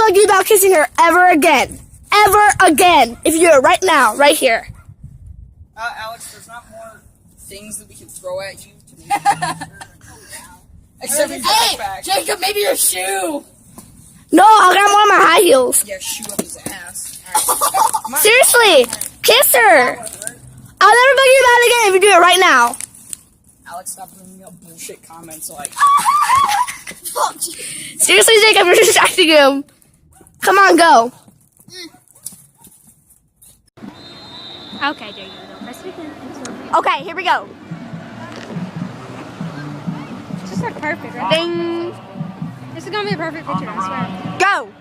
bug you about kissing her ever again. Ever again. If you do it right now, right here. Alex, there's not more things that we can throw at you to make you except for Hey, Jacob, maybe your shoe. No, I got one of my high heels. Yeah, shoe up his ass. Seriously, kiss her. I'll never bug you about it again if you do it right now. Alex, stop bringing up bullshit comments like. Seriously, Jacob, you're distracting him. Come on, go. Okay, there you go. Press it again. Okay, here we go. It's just like perfect, right? Ding. This is gonna be a perfect picture, I swear. Go.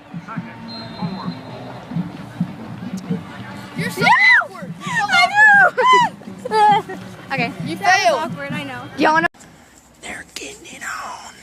You're so awkward. I know. Okay. You That was failed. awkward, I know. Do you want to? They're getting it on.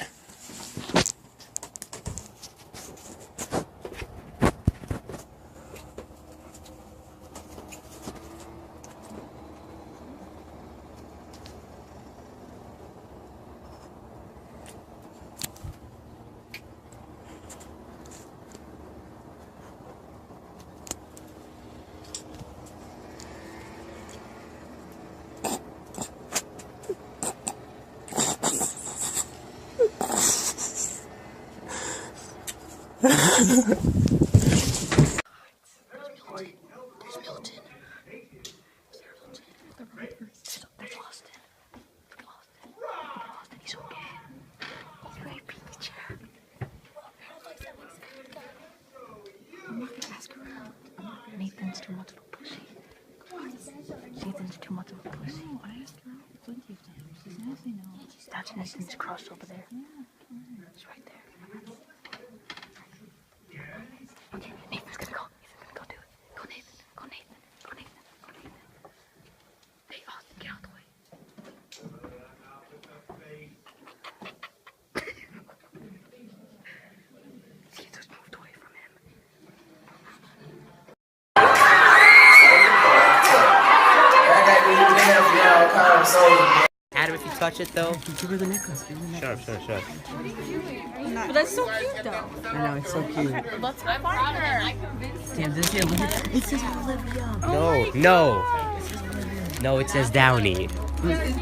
Nathan's too much of a pussy. Nathan's too much of a pussy. I asked her out plenty of times. She's nasty now. That's Nathan's crush over there. It's right there. Okay, Nathan's gonna go. Nathan's gonna go do it. Go Nathan. Go Nathan. Go Nathan. Go Nathan. Hey, Austin, get out the way. See, just moved away from him. Adam, if you touch it though. Give her the necklace. Shut up. But that's so cute, though. I know, it's so cute. Let's find her. Damn, this here, look at it. Says Olivia. No, it says Downey.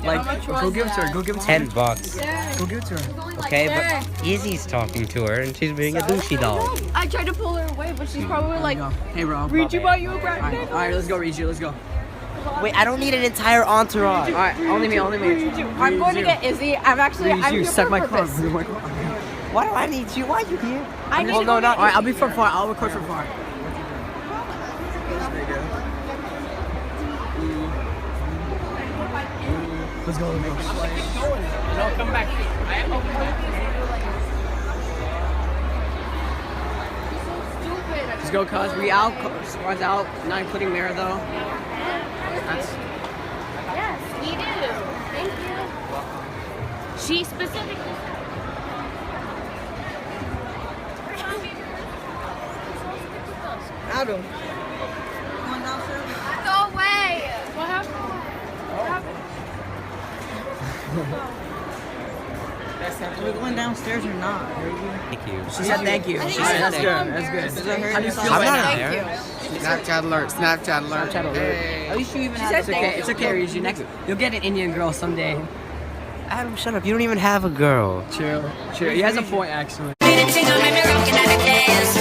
Like, go give it to her. Go give it to her. $10. Go give it to her. Okay, but Izzy's talking to her and she's being a douchey dog. I tried to pull her away, but she's probably like, Hey, bro. Reed, you bought you a brand new. Alright, let's go, Reed. Let's go. Wait, I don't need an entire entourage. Alright, only me. I'm going to get Izzy. I'm You here suck for my a car. purpose. Why do I need you? Why are you here? I need Well, to no, go not. Alright, I'll be from far. I'll record from far. Let's go. Come back. Let's go, cuz. We out. Squad's out. Not including Mara, though. That's... Yes, we do. Thank you. She specifically said. Adam. Go away. What happened? Are we going downstairs or not? Thank you. She said thank you. She said that's good. That's good. How do you feel I'm right not now? embarrassed. Snapchat alert. Snapchat alert. Snapchat alert. Hey. At least you even It's okay. It's okay, Reed. Next, you'll get an Indian girl someday. Adam, shut up. You don't even have a girl. True. He has a point, actually. Made a tingle, made me rockin' at the dance.